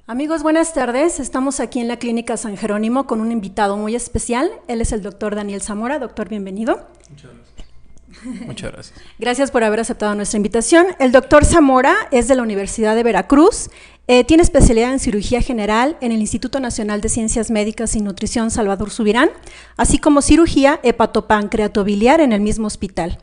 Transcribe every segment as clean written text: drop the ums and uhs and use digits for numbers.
Amigos, buenas tardes. Estamos aquí en la Clínica San Jerónimo con un invitado muy especial. Él es el doctor Daniel Zamora. Doctor, bienvenido. Muchas gracias. Muchas gracias. Gracias por haber aceptado nuestra invitación. El doctor Zamora es de la Universidad de Veracruz. Tiene especialidad en cirugía general en el Instituto Nacional de Ciencias Médicas y Nutrición Salvador Subirán, así como cirugía hepatopancreatobiliar en el mismo hospital.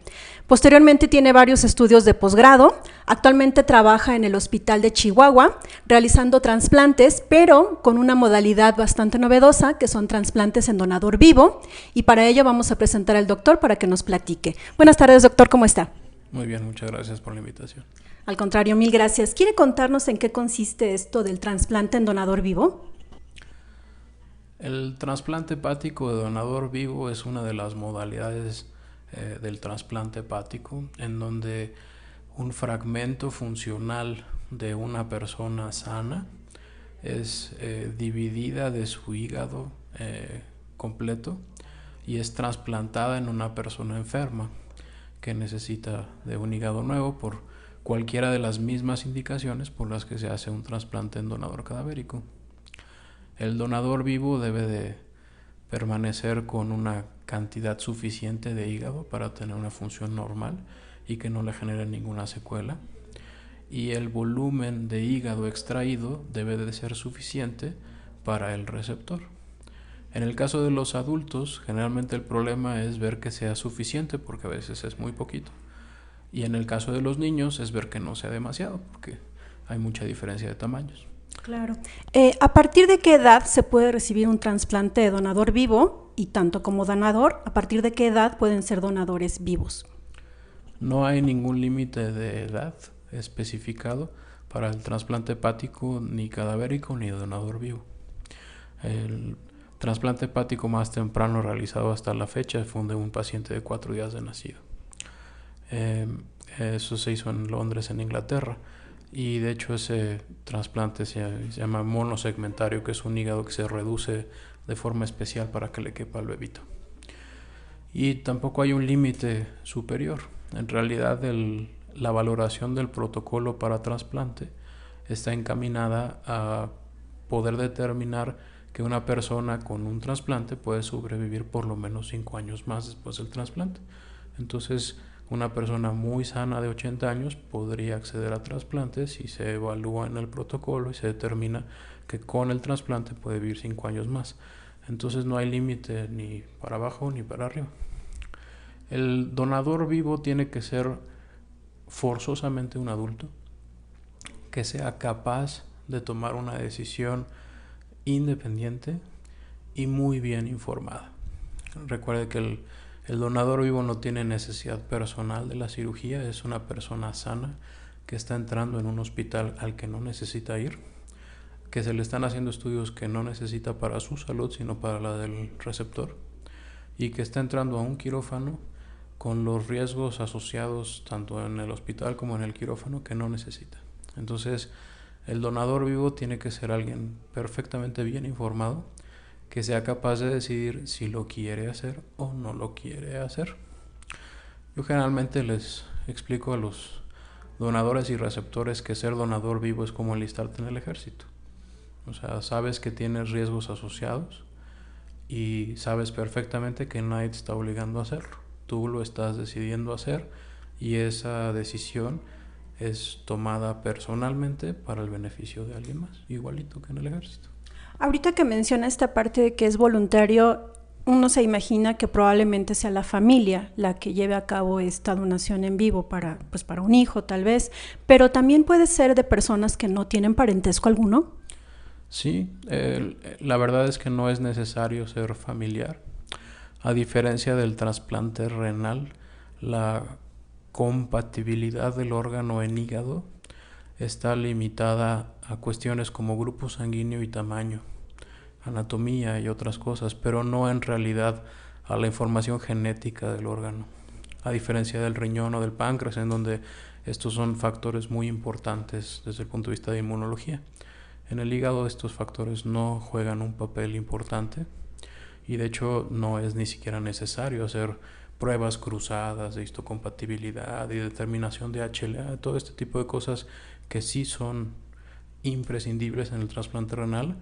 Posteriormente tiene varios estudios de posgrado. Actualmente trabaja en el Hospital de Chihuahua realizando trasplantes, pero con una modalidad bastante novedosa, que son trasplantes en donador vivo, y para ello vamos a presentar al doctor para que nos platique. Buenas tardes, doctor, ¿cómo está? Muy bien, muchas gracias por la invitación. Al contrario, mil gracias. ¿Quiere contarnos en qué consiste esto del trasplante en donador vivo? El trasplante hepático de donador vivo es una de las modalidades del trasplante hepático, en donde un fragmento funcional de una persona sana es dividida de su hígado completo y es trasplantada en una persona enferma que necesita de un hígado nuevo por cualquiera de las mismas indicaciones por las que se hace un trasplante en donador cadavérico. El donador vivo debe de permanecer con una cantidad suficiente de hígado para tener una función normal y que no le genere ninguna secuela. Y el volumen de hígado extraído debe de ser suficiente para el receptor. En el caso de los adultos, generalmente el problema es ver que sea suficiente, porque a veces es muy poquito. Y en el caso de los niños es ver que no sea demasiado, porque hay mucha diferencia de tamaños. Claro. ¿A partir de qué edad se puede recibir un trasplante de donador vivo? Y tanto como donador, ¿a partir de qué edad pueden ser donadores vivos? No hay ningún límite de edad especificado para el trasplante hepático, ni cadavérico, ni donador vivo. El trasplante hepático más temprano realizado hasta la fecha fue de un paciente de 4 días de nacido. Eso se hizo en Londres, en Inglaterra, y de hecho ese trasplante se llama monosegmentario, que es un hígado que se reduce de forma especial para que le quepa al bebito. Y tampoco hay un límite superior. En realidad la valoración del protocolo para trasplante está encaminada a poder determinar que una persona con un trasplante puede sobrevivir por lo menos 5 años más después del trasplante. Entonces, una persona muy sana de 80 años podría acceder a trasplantes si se evalúa en el protocolo y se determina que con el trasplante puede vivir 5 años más. Entonces no hay límite ni para abajo ni para arriba. El donador vivo tiene que ser forzosamente un adulto que sea capaz de tomar una decisión independiente y muy bien informada. Recuerde que el donador vivo no tiene necesidad personal de la cirugía, es una persona sana que está entrando en un hospital al que no necesita ir, que se le están haciendo estudios que no necesita para su salud, sino para la del receptor, y que está entrando a un quirófano con los riesgos asociados tanto en el hospital como en el quirófano que no necesita. Entonces, el donador vivo tiene que ser alguien perfectamente bien informado, que sea capaz de decidir si lo quiere hacer o no lo quiere hacer. Yo generalmente les explico a los donadores y receptores que ser donador vivo es como enlistarte en el ejército. O sea, sabes que tienes riesgos asociados y sabes perfectamente que nadie te está obligando a hacerlo. Tú lo estás decidiendo hacer y esa decisión es tomada personalmente para el beneficio de alguien más, igualito que en el ejército. Ahorita que menciona esta parte de que es voluntario, uno se imagina que probablemente sea la familia la que lleve a cabo esta donación en vivo para un hijo tal vez, pero también puede ser de personas que no tienen parentesco alguno. Sí, la verdad es que no es necesario ser familiar. A diferencia del trasplante renal, la compatibilidad del órgano en hígado está limitada a cuestiones como grupo sanguíneo y tamaño, anatomía y otras cosas, pero no en realidad a la información genética del órgano, a diferencia del riñón o del páncreas, en donde estos son factores muy importantes desde el punto de vista de inmunología. En el hígado estos factores no juegan un papel importante y de hecho no es ni siquiera necesario hacer pruebas cruzadas de histocompatibilidad y determinación de HLA, todo este tipo de cosas que sí son imprescindibles en el trasplante renal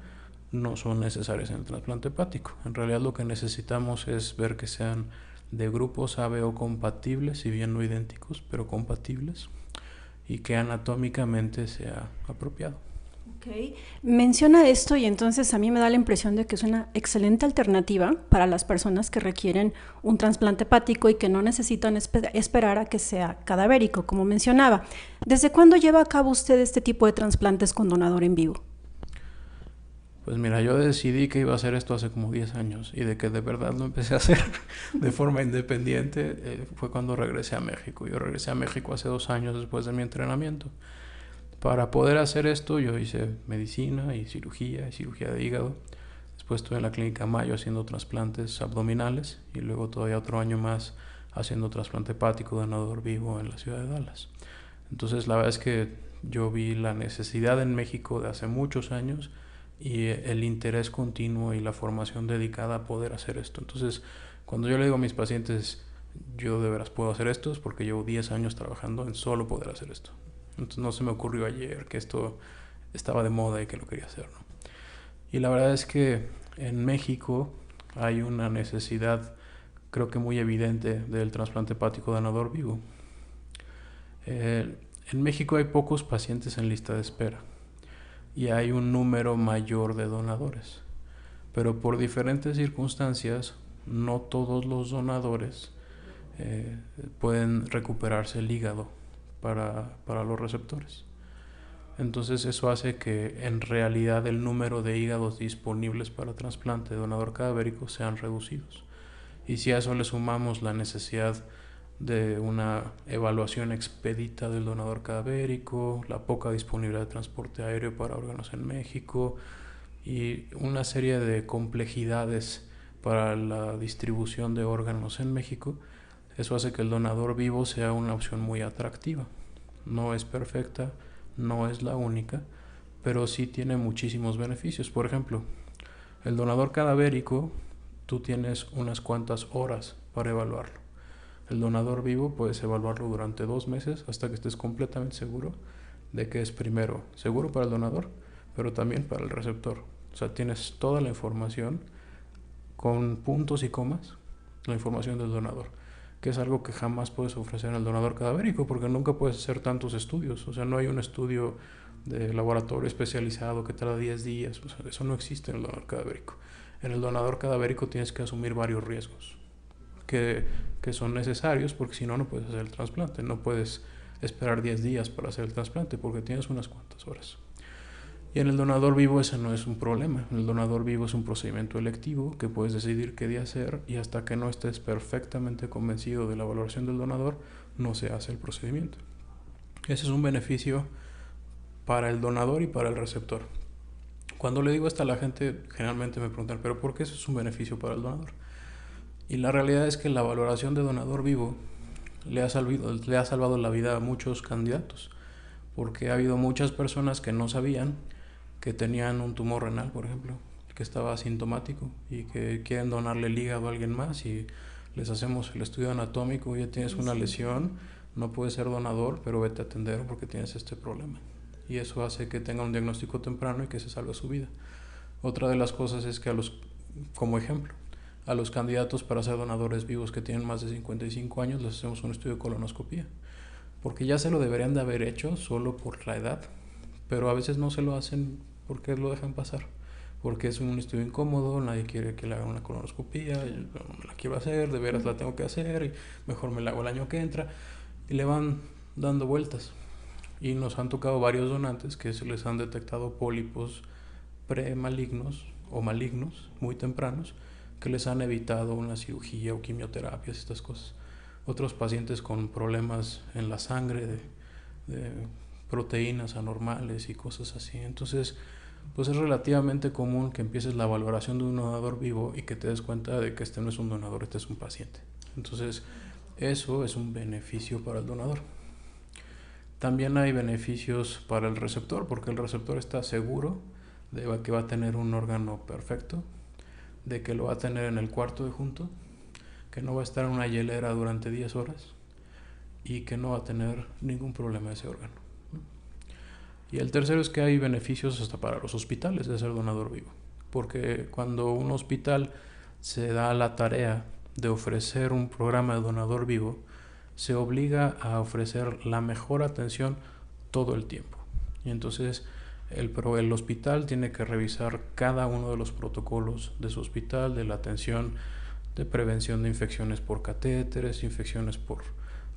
no son necesarias en el trasplante hepático. En realidad lo que necesitamos es ver que sean de grupos ABO compatibles, si bien no idénticos, pero compatibles, y que anatómicamente sea apropiado. Okay. Menciona esto y entonces a mí me da la impresión de que es una excelente alternativa para las personas que requieren un trasplante hepático y que no necesitan esperar a que sea cadavérico, como mencionaba. ¿Desde cuándo lleva a cabo usted este tipo de trasplantes con donador en vivo? Pues mira, yo decidí que iba a hacer esto hace como 10 años y de que de verdad lo empecé a hacer de forma independiente fue cuando regresé a México. Yo regresé a México hace 2 años después de mi entrenamiento. Para poder hacer esto yo hice medicina y cirugía de hígado. Después estuve en la clínica Mayo haciendo trasplantes abdominales y luego todavía otro año más haciendo trasplante hepático de donador vivo en la ciudad de Dallas. Entonces la verdad es que yo vi la necesidad en México de hace muchos años y el interés continuo y la formación dedicada a poder hacer esto. Entonces, cuando yo le digo a mis pacientes, yo de veras puedo hacer esto, es porque llevo 10 años trabajando en solo poder hacer esto. Entonces, no se me ocurrió ayer que esto estaba de moda y que lo quería hacer, ¿no? Y la verdad es que en México hay una necesidad, creo que muy evidente, del trasplante hepático de donador vivo. En México hay pocos pacientes en lista de espera y hay un número mayor de donadores, pero por diferentes circunstancias no todos los donadores pueden recuperarse el hígado para los receptores. Entonces eso hace que en realidad el número de hígados disponibles para trasplante de donador cadavérico sean reducidos. Y si a eso le sumamos la necesidad de una evaluación expedita del donador cadavérico, la poca disponibilidad de transporte aéreo para órganos en México y una serie de complejidades para la distribución de órganos en México, eso hace que el donador vivo sea una opción muy atractiva. No es perfecta, no es la única, pero sí tiene muchísimos beneficios. Por ejemplo, el donador cadavérico, tú tienes unas cuantas horas para evaluarlo. El donador vivo puedes evaluarlo durante 2 meses hasta que estés completamente seguro de que es primero seguro para el donador, pero también para el receptor. O sea, tienes toda la información con puntos y comas, la información del donador, que es algo que jamás puedes ofrecer en el donador cadavérico porque nunca puedes hacer tantos estudios. O sea, no hay un estudio de laboratorio especializado que tarda 10 días. O sea, eso no existe en el donador cadavérico. En el donador cadavérico tienes que asumir varios riesgos que son necesarios porque si no, no puedes hacer el trasplante. No puedes esperar 10 días para hacer el trasplante porque tienes unas cuantas horas. Y en el donador vivo ese no es un problema. El donador vivo es un procedimiento electivo que puedes decidir qué día hacer y hasta que no estés perfectamente convencido de la valoración del donador, no se hace el procedimiento. Ese es un beneficio para el donador y para el receptor. Cuando le digo esto a la gente, generalmente me preguntan, ¿pero por qué eso es un beneficio para el donador? Y la realidad es que la valoración de donador vivo le ha salvado la vida a muchos candidatos, porque ha habido muchas personas que no sabían que tenían un tumor renal, por ejemplo, que estaba asintomático y que quieren donarle el hígado a alguien más y les hacemos el estudio anatómico, ya tienes una lesión, no puedes ser donador, pero vete a atender porque tienes este problema. Y eso hace que tenga un diagnóstico temprano y que se salve su vida. Otra de las cosas es que como ejemplo, a los candidatos para ser donadores vivos que tienen más de 55 años les hacemos un estudio de colonoscopía, porque ya se lo deberían de haber hecho solo por la edad, pero a veces no se lo hacen porque lo dejan pasar, porque es un estudio incómodo, nadie quiere que le hagan una colonoscopía, yo no me la quiero hacer, de veras la tengo que hacer, y mejor me la hago el año que entra, y le van dando vueltas. Y nos han tocado varios donantes que se les han detectado pólipos premalignos o malignos muy tempranos, que les han evitado una cirugía o quimioterapias, estas cosas. Otros pacientes con problemas en la sangre de proteínas anormales y cosas así. Entonces, pues es relativamente común que empieces la valoración de un donador vivo y que te des cuenta de que este no es un donador, este es un paciente. Entonces, eso es un beneficio para el donador. También hay beneficios para el receptor, porque el receptor está seguro de que va a tener un órgano perfecto, de que lo va a tener en el cuarto de junto, que no va a estar en una hielera durante 10 horas y que no va a tener ningún problema ese órgano. Y el tercero es que hay beneficios hasta para los hospitales de ser donador vivo, porque cuando un hospital se da la tarea de ofrecer un programa de donador vivo, se obliga a ofrecer la mejor atención todo el tiempo. Y entonces el hospital tiene que revisar cada uno de los protocolos de su hospital, de la atención de prevención de infecciones por catéteres, infecciones por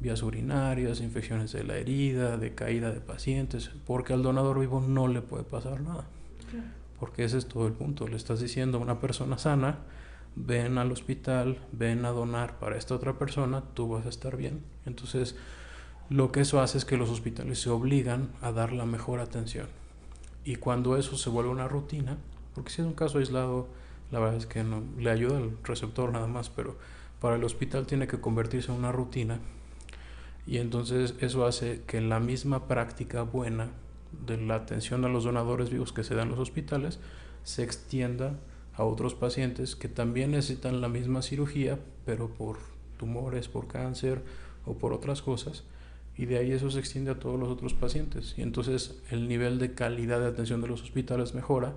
vías urinarias, infecciones de la herida, de caída de pacientes, porque al donador vivo no le puede pasar nada. Claro. Porque ese es todo el punto. Le estás diciendo a una persona sana, ven al hospital, ven a donar para esta otra persona, tú vas a estar bien. Entonces, lo que eso hace es que los hospitales se obligan a dar la mejor atención. Y cuando eso se vuelve una rutina, porque si es un caso aislado, la verdad es que no le ayuda al receptor nada más, pero para el hospital tiene que convertirse en una rutina. Y entonces eso hace que la misma práctica buena de la atención a los donadores vivos que se da en los hospitales se extienda a otros pacientes que también necesitan la misma cirugía, pero por tumores, por cáncer o por otras cosas, y de ahí eso se extiende a todos los otros pacientes. Y entonces el nivel de calidad de atención de los hospitales mejora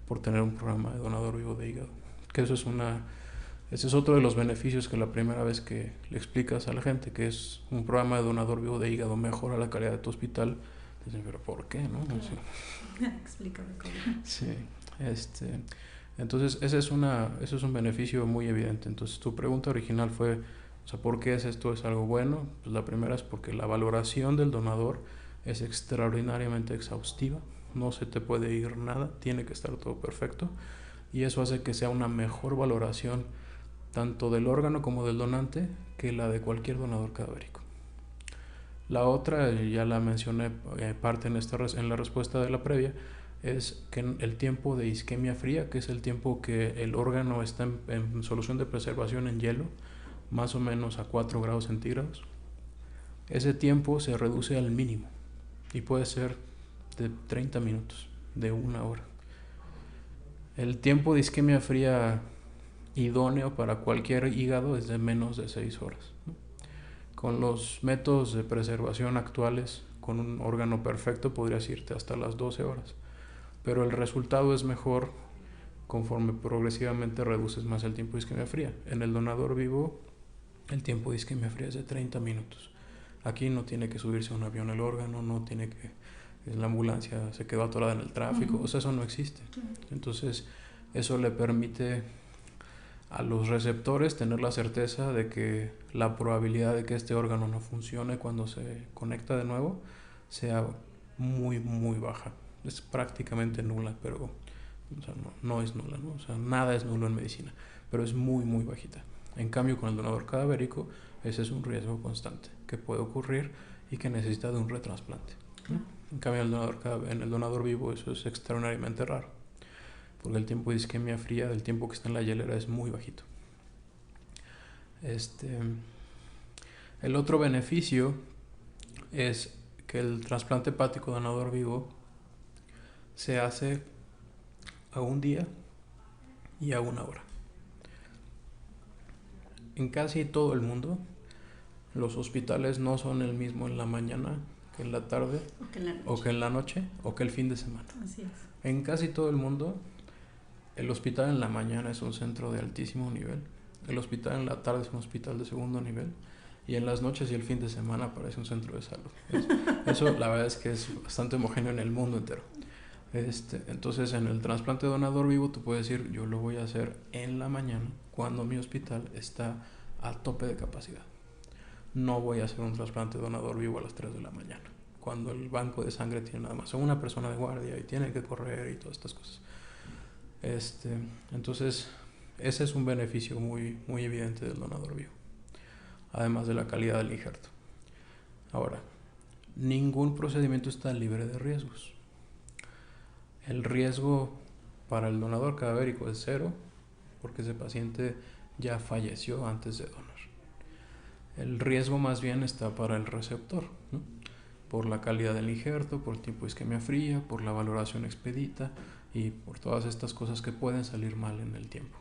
por tener un programa de donador vivo de hígado. Que ese es otro de los beneficios que la primera vez que le explicas a la gente que es un programa de donador vivo de hígado mejora la calidad de tu hospital, dicen, pero ¿por qué? ¿No? Claro. Sí. Explícame cómo. Sí, entonces ese es un beneficio muy evidente. Entonces tu pregunta original fue, o sea, ¿por qué esto es algo bueno? Pues la primera es porque la valoración del donador es extraordinariamente exhaustiva, no se te puede ir nada, tiene que estar todo perfecto, y eso hace que sea una mejor valoración tanto del órgano como del donante que la de cualquier donador cadavérico. La otra, ya la mencioné parte en la respuesta de la previa, es que el tiempo de isquemia fría, que es el tiempo que el órgano está en solución de preservación en hielo, más o menos a 4 grados centígrados, ese tiempo se reduce al mínimo y puede ser de 30 minutos, de 1 hora. El tiempo de isquemia fría idóneo para cualquier hígado es de menos de 6 horas, ¿no? Con los métodos de preservación actuales, con un órgano perfecto podrías irte hasta las 12 horas, pero el resultado es mejor conforme progresivamente reduces más el tiempo de isquemia fría. En el donador vivo, el tiempo de isquemia fría es de 30 minutos. Aquí no tiene que subirse a un avión el órgano, no tiene que... la ambulancia se quedó atorada en el tráfico, o sea, eso no existe. Entonces, eso le permite a los receptores tener la certeza de que la probabilidad de que este órgano no funcione cuando se conecta de nuevo sea muy, muy baja. Es prácticamente nula, pero o sea, no es nula, ¿no? O sea, nada es nulo en medicina, pero es muy, muy bajita. En cambio, con el donador cadavérico, ese es un riesgo constante que puede ocurrir y que necesita de un retrasplante, ¿no? En cambio, en el donador vivo eso es extraordinariamente raro, porque el tiempo de isquemia fría del tiempo que está en la hielera es muy bajito. El otro beneficio es que el trasplante hepático donador vivo se hace a un día y a 1 hora. En casi todo el mundo, los hospitales no son el mismo en la mañana que en la tarde, o que en la noche, o que el fin de semana. Así es. En casi todo el mundo, el hospital en la mañana es un centro de altísimo nivel, el hospital en la tarde es un hospital de segundo nivel, y en las noches y el fin de semana parece un centro de salud. Eso la verdad es que es bastante homogéneo en el mundo entero. Entonces, en el trasplante donador vivo tú puedes decir, yo lo voy a hacer en la mañana cuando mi hospital está a tope de capacidad. No voy a hacer un trasplante donador vivo a las 3 de la mañana, cuando el banco de sangre tiene nada más una persona de guardia y tiene que correr y todas estas cosas. Entonces, ese es un beneficio muy, muy evidente del donador vivo, además de la calidad del injerto. Ahora, ningún procedimiento está libre de riesgos. El riesgo para el donador cadavérico es 0, porque ese paciente ya falleció antes de donar. El riesgo más bien está para el receptor, ¿no? Por la calidad del injerto, por el tiempo de isquemia fría, por la valoración expedita y por todas estas cosas que pueden salir mal en el tiempo.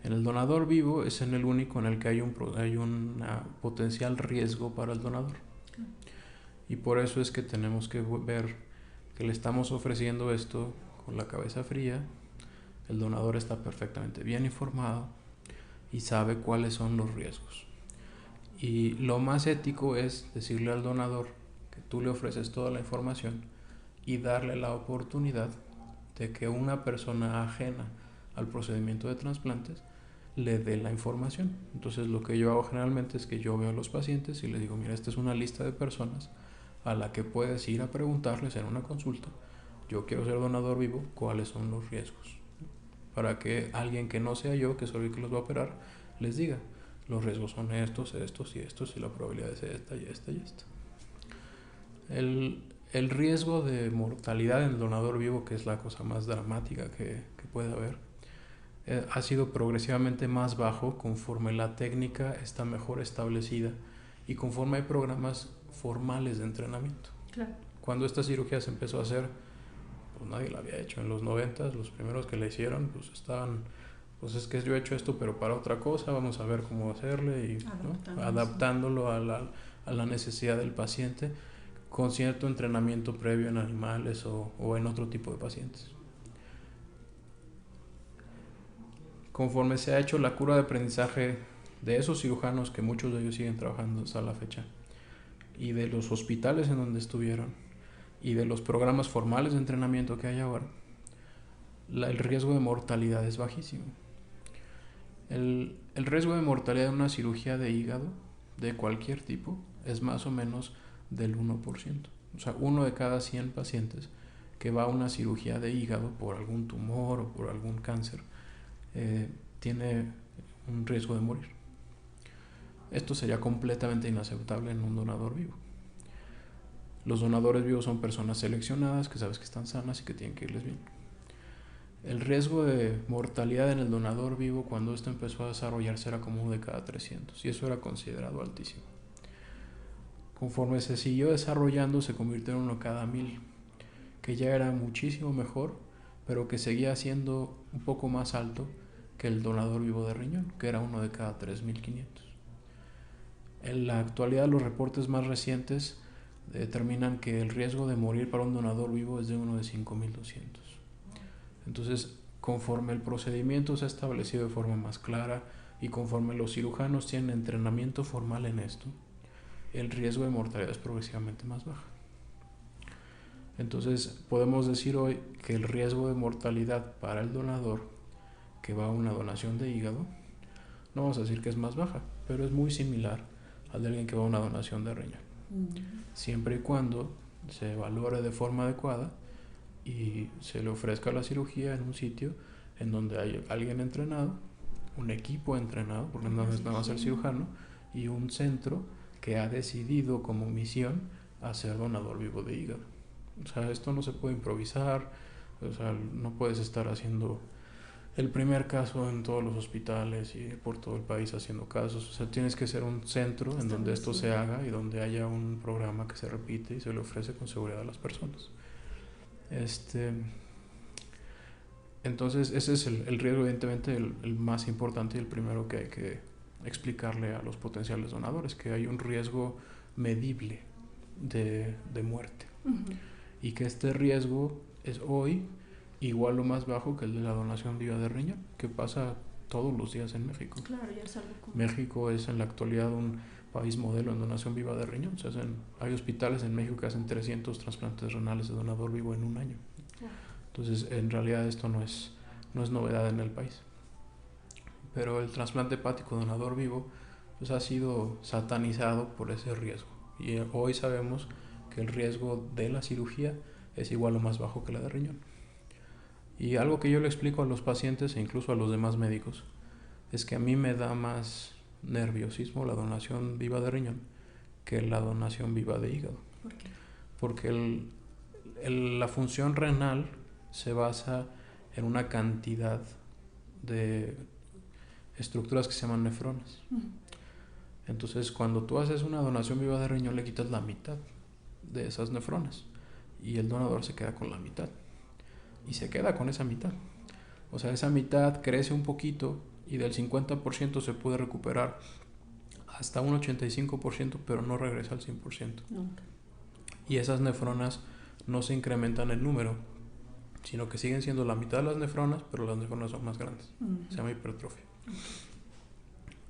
En el donador vivo es en el único en el que hay un potencial riesgo para el donador. Y por eso es que tenemos que ver que le estamos ofreciendo esto con la cabeza fría. El donador está perfectamente bien informado y sabe cuáles son los riesgos. Y lo más ético es decirle al donador que tú le ofreces toda la información y darle la oportunidad de que una persona ajena al procedimiento de trasplantes le dé la información. Entonces lo que yo hago generalmente es que yo veo a los pacientes y les digo, mira, esta es una lista de personas a la que puedes ir a preguntarles en una consulta, yo quiero ser donador vivo, ¿cuáles son los riesgos? Para que alguien que no sea yo, que soy el que los va a operar, les diga, los riesgos son estos, estos y estos, y la probabilidad es esta y esta y esta. El riesgo de mortalidad en el donador vivo, que es la cosa más dramática que puede haber, ha sido progresivamente más bajo conforme la técnica está mejor establecida y conforme hay programas formales de entrenamiento. Claro. Cuando esta cirugía se empezó a hacer, pues nadie la había hecho. En los 90, los primeros que la hicieron, pues estaban, pues es que yo he hecho esto, pero para otra cosa, vamos a ver cómo hacerle, y ¿no? Adaptándolo a la necesidad del paciente, con cierto entrenamiento previo en animales o en otro tipo de pacientes. Conforme se ha hecho la curva de aprendizaje de esos cirujanos, que muchos de ellos siguen trabajando hasta la fecha, y de los hospitales en donde estuvieron, y de los programas formales de entrenamiento que hay ahora, el riesgo de mortalidad es bajísimo. El riesgo de mortalidad de una cirugía de hígado, de cualquier tipo, es más o menos del 1%. O sea, 1 de cada 100 pacientes que va a una cirugía de hígado por algún tumor o por algún cáncer, tiene un riesgo de morir. Esto sería completamente inaceptable en un donador vivo. Los donadores vivos son personas seleccionadas que sabes que están sanas y que tienen que irles bien. El riesgo de mortalidad en el donador vivo, cuando esto empezó a desarrollarse, era como 1 de cada 300, y eso era considerado altísimo. Conforme se siguió desarrollando, se convirtió en 1 cada 1000, que ya era muchísimo mejor, pero que seguía siendo un poco más alto que el donador vivo de riñón, que era 1 de cada 3500. En la actualidad, los reportes más recientes determinan que el riesgo de morir para un donador vivo es de 1 de 5200. Entonces, conforme el procedimiento se ha establecido de forma más clara y conforme los cirujanos tienen entrenamiento formal en esto, el riesgo de mortalidad es progresivamente más bajo. Entonces, podemos decir hoy que el riesgo de mortalidad para el donador que va a una donación de hígado, no vamos a decir que es más baja, pero es muy similar al de alguien que va a una donación de riñón. Siempre y cuando se valore de forma adecuada y se le ofrezca la cirugía en un sitio en donde hay alguien entrenado, un equipo entrenado, porque no es nada más el cirujano, y un centro que ha decidido como misión hacer donador vivo de hígado. O sea, esto no se puede improvisar, o sea, no puedes estar haciendo el primer caso en todos los hospitales y por todo el país haciendo casos. O sea, tienes que ser un centro en donde esto se haga y donde haya un programa que se repite y se le ofrece con seguridad a las personas. Entonces, ese es el riesgo, evidentemente, el más importante y el primero que hay que explicarle a los potenciales donadores, que hay un riesgo medible de muerte. Y que este riesgo es hoy igual o más bajo que el de la donación viva de riñón, que pasa todos los días en México. Claro, ya es algo común. México es en la actualidad un país modelo en donación viva de riñón. Hay hospitales en México que hacen 300 trasplantes renales de donador vivo en un año. Entonces, en realidad esto no es novedad en el país. Pero el trasplante hepático donador vivo pues ha sido satanizado por ese riesgo. Y hoy sabemos que el riesgo de la cirugía es igual o más bajo que la de riñón. Y algo que yo le explico a los pacientes e incluso a los demás médicos es que a mí me da más nerviosismo la donación viva de riñón que la donación viva de hígado. ¿Por qué? Porque la función renal se basa en una cantidad de estructuras que se llaman nefronas. Entonces, cuando tú haces una donación viva de riñón, le quitas la mitad de esas nefronas y el donador se queda con la mitad y se queda con esa mitad. O sea, esa mitad crece un poquito y del 50% se puede recuperar hasta un 85%, pero no regresa al 100%. Nunca. y esas nefronas no se incrementan el número, sino que siguen siendo la mitad de las nefronas, pero las nefronas son más grandes. Se llama hipertrofia.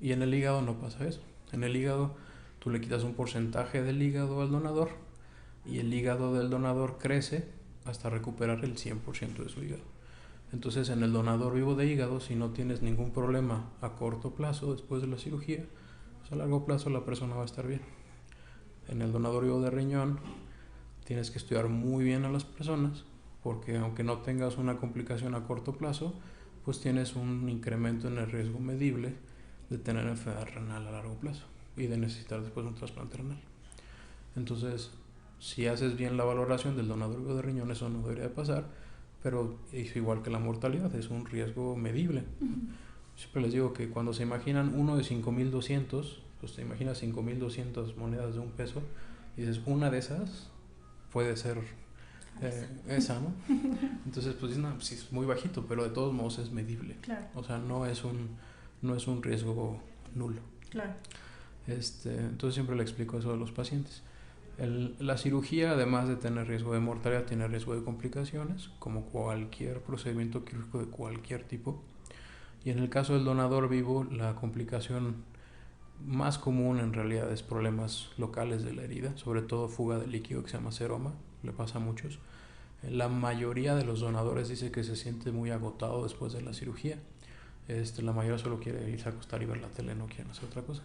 Y en el hígado no pasa eso. En el hígado tú le quitas un porcentaje del hígado al donador y el hígado del donador crece hasta recuperar el 100% de su hígado. Entonces, en el donador vivo de hígado, si no tienes ningún problema a corto plazo después de la cirugía, pues a largo plazo la persona va a estar bien. En el donador vivo de riñón tienes que estudiar muy bien a las personas, porque aunque no tengas una complicación a corto plazo, pues tienes un incremento en el riesgo medible de tener enfermedad renal a largo plazo y de necesitar después un trasplante renal. Entonces, si haces bien la valoración del donador vivo de riñón, eso no debería de pasar, pero es igual que la mortalidad, es un riesgo medible. Siempre les digo que cuando se imaginan uno de 5,200, pues te imaginas 5,200 monedas de $1 y dices, una de esas puede ser esa, ¿no? Entonces, pues no, sí es muy bajito, pero de todos modos es medible. Claro. O sea, no es un riesgo nulo. Claro. Entonces siempre le explico eso a los pacientes. La cirugía, además de tener riesgo de mortalidad, tiene riesgo de complicaciones, como cualquier procedimiento quirúrgico de cualquier tipo. Y en el caso del donador vivo, la complicación más común en realidad es problemas locales de la herida, sobre todo fuga de líquido que se llama seroma, le pasa a muchos. La mayoría de los donadores dice que se siente muy agotado después de la cirugía. La mayoría solo quiere irse a acostar y ver la tele, no quieren hacer otra cosa.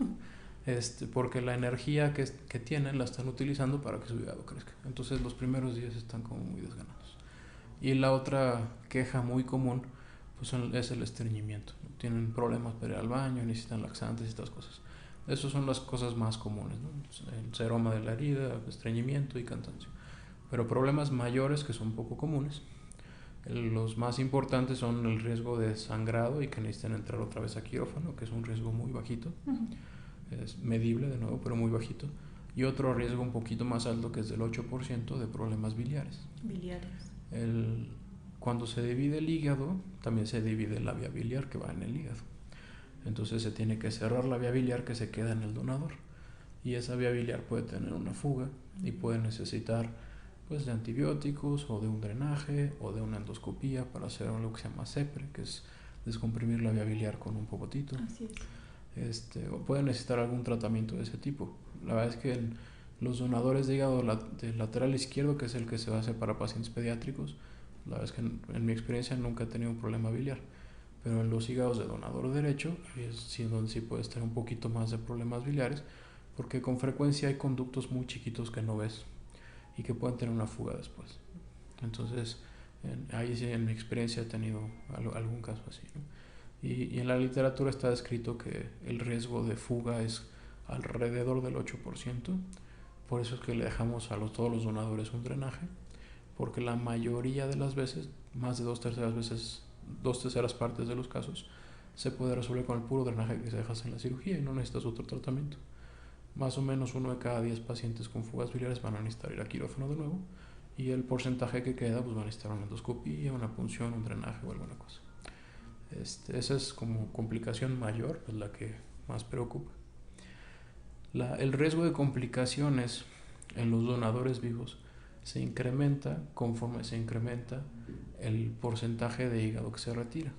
Porque la energía que tienen la están utilizando para que su hígado crezca. Entonces los primeros días están como muy desganados. Y la otra queja muy común pues es el estreñimiento. Tienen problemas para ir al baño, necesitan laxantes y estas cosas. Esas son las cosas más comunes, ¿no? El seroma de la herida, estreñimiento y cansancio. Pero problemas mayores que son poco comunes, los más importantes son el riesgo de sangrado y que necesitan entrar otra vez a quirófano, que es un riesgo muy bajito. Es medible de nuevo, pero muy bajito. Y otro riesgo un poquito más alto, que es del 8% de problemas biliares. Cuando se divide el hígado, también se divide la vía biliar que va en el hígado. Entonces se tiene que cerrar la vía biliar que se queda en el donador. Y esa vía biliar puede tener una fuga y puede necesitar pues de antibióticos o de un drenaje o de una endoscopía para hacer algo que se llama CEPRE, que es descomprimir la vía biliar con un popotito. Así es. O puede necesitar algún tratamiento de ese tipo. La verdad es que los donadores de hígado del lateral izquierdo, que es el que se hace para pacientes pediátricos, la verdad es que en mi experiencia nunca he tenido un problema biliar. Pero en los hígados de donador derecho es donde sí puedes tener un poquito más de problemas biliares, porque con frecuencia hay conductos muy chiquitos que no ves y que pueden tener una fuga después. Entonces, ahí sí en mi experiencia he tenido algún caso así, ¿no? Y en la literatura está descrito que el riesgo de fuga es alrededor del 8%. Por eso es que le dejamos a todos los donadores un drenaje, porque la mayoría de las veces, más de 2/3 partes de los casos, se puede resolver con el puro drenaje que se dejas en la cirugía y no necesitas otro tratamiento. Más o menos 1 de cada 10 pacientes con fugas biliares van a necesitar ir a quirófano de nuevo, y el porcentaje que queda pues va a necesitar una endoscopía, una punción, un drenaje o alguna cosa. Esa es como complicación mayor, pues la que más preocupa. El riesgo de complicaciones en los donadores vivos se incrementa conforme se incrementa el porcentaje de hígado que se retira.